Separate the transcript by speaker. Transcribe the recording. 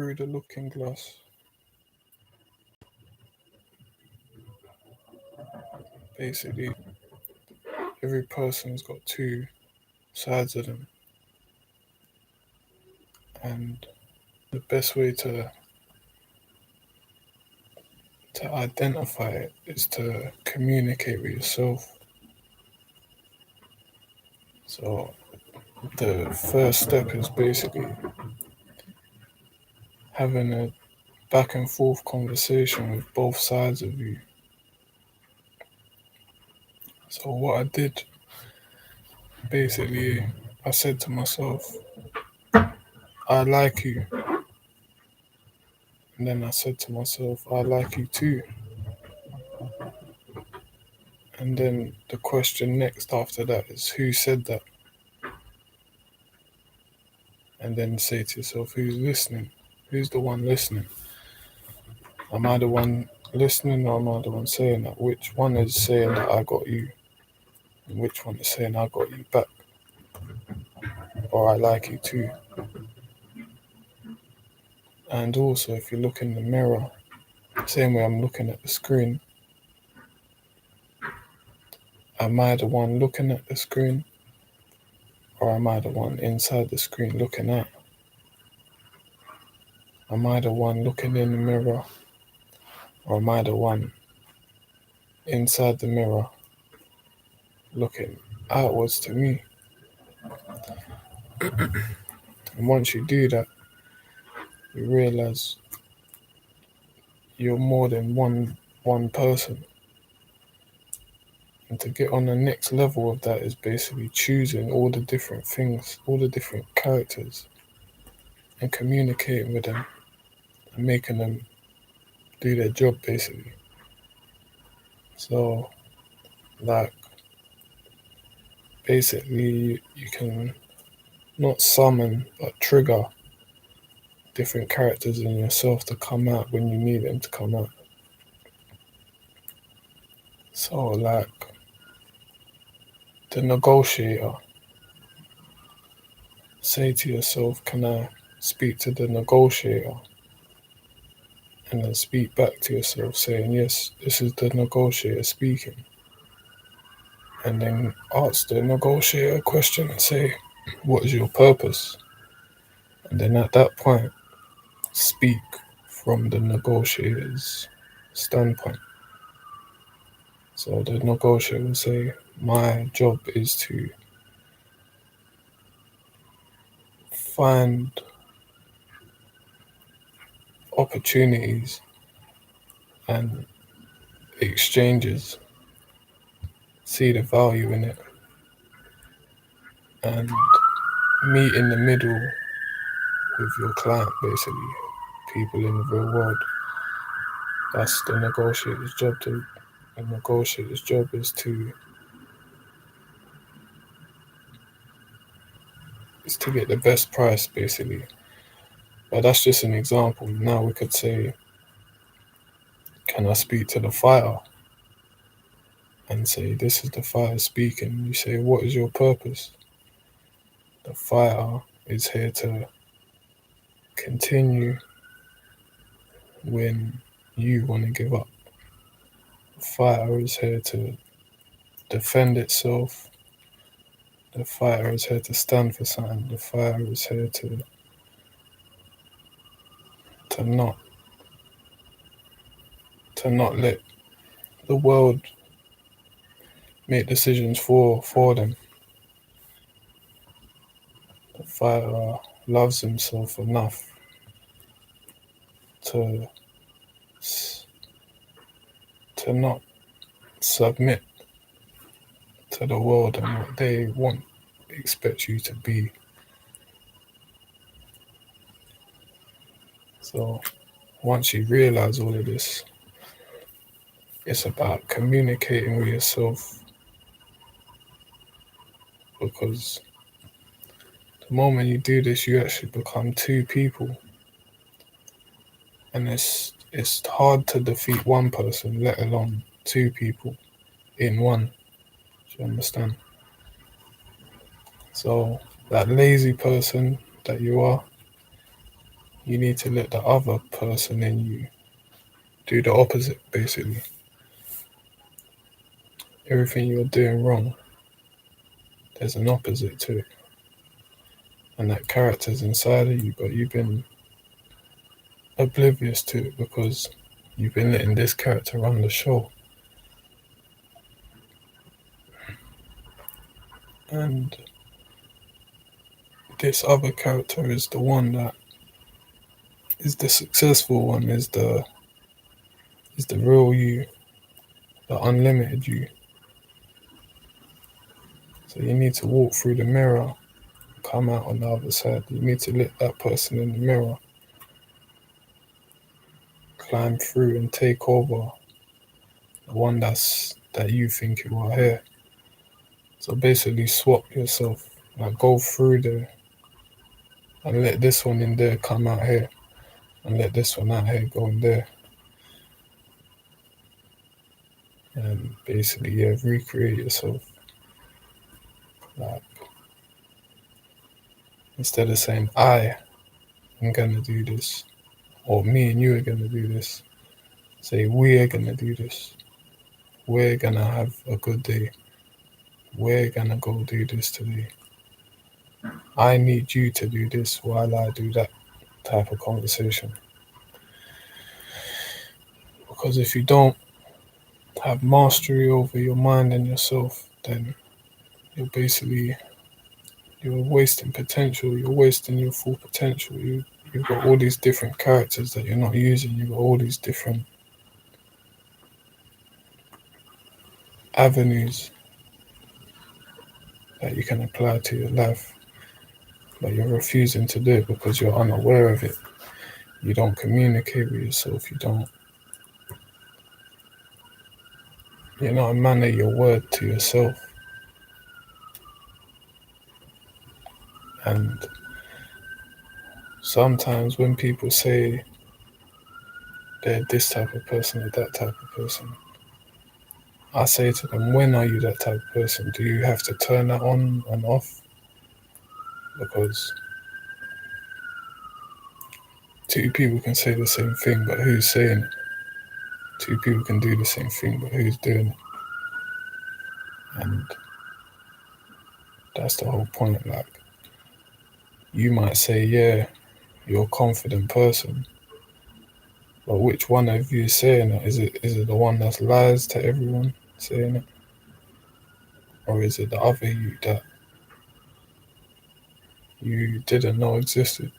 Speaker 1: through the looking glass. Basically, every person's got two sides of them, and the best way to identify it is to communicate with yourself. So the first step is basically having a back and forth conversation with both sides of you. So what I did, basically, I said to myself, I like you. And then I said to myself, I like you too. And then the question next after that is, who said that? And then say to yourself, who's listening? Who's the one listening? Am I the one listening, or am I the one saying that? Which one is saying that I got you? And which one is saying I got you back? Or I like you too? And also, if you look in the mirror, same way I'm looking at the screen, am I the one looking at the screen? Or am I the one inside the screen looking out? Am I the one looking in the mirror? Or am I the one inside the mirror looking outwards to me? And once you do that, you realize you're more than one person. And to get on the next level of that is basically choosing all the different things, all the different characters, and communicating with them and making them do their job basically. So like basically you can not summon but trigger different characters in yourself to come out when you need them to come out. So like the negotiator, say to yourself, can I speak to the negotiator? And then speak back to yourself saying, yes, this is the negotiator speaking. And then ask the negotiator a question and say, what is your purpose? And then at that point, speak from the negotiator's standpoint. So the negotiator will say, my job is to find opportunities and exchanges, see the value in it, and meet in the middle with your client, basically, people in the real world. That's the negotiator's job. The negotiator's job is to get the best price, basically. But that's just an example. Now we could say, can I speak to the fighter? And say, this is the fighter speaking. You say, what is your purpose? The fighter is here to continue when you want to give up. The fighter is here to defend itself. The fighter is here to stand for something. The fighter is here to not let the world make decisions for them. The fighter loves himself enough to not submit to the world and what they expect you to be. So once you realize all of this, it's about communicating with yourself, because the moment you do this, you actually become two people. And it's hard to defeat one person, let alone two people in one. Do you understand? So that lazy person that you are, you need to let the other person in you do the opposite, basically. Everything you're doing wrong, there's an opposite to it. And that character's inside of you, but you've been oblivious to it because you've been letting this character run the show. And this other character is the one that is the successful one, is the real you, the unlimited you. So you need to walk through the mirror, come out on the other side. You need to let that person in the mirror climb through and take over the one that you think you are here. So basically swap yourself, like go through there and let this one in there come out here and let this one out here go in there. And basically, yeah, recreate yourself. Like, instead of saying, I'm gonna do this, or me and you are gonna do this, say, we're gonna do this. We're gonna have a good day. We're gonna go do this today. I need you to do this while I do that type of conversation. Because if you don't have mastery over your mind and yourself, then you're wasting potential. You're wasting your full potential. You've got all these different characters that you're not using. You've got all these different avenues that you can apply to your life, but you're refusing to do it because you're unaware of it. You don't communicate with yourself. You're not manner your word to yourself. And sometimes when people say they're this type of person or that type of person, I say to them, when are you that type of person? Do you have to turn that on and off? Because two people can say the same thing, but who's saying it? Two people can do the same thing, but who's doing it? And that's the whole point. Like, you might say, yeah, you're a confident person, but which one of you is saying it? Is it the one that lies to everyone saying it? Or is it the other you that you didn't know existed?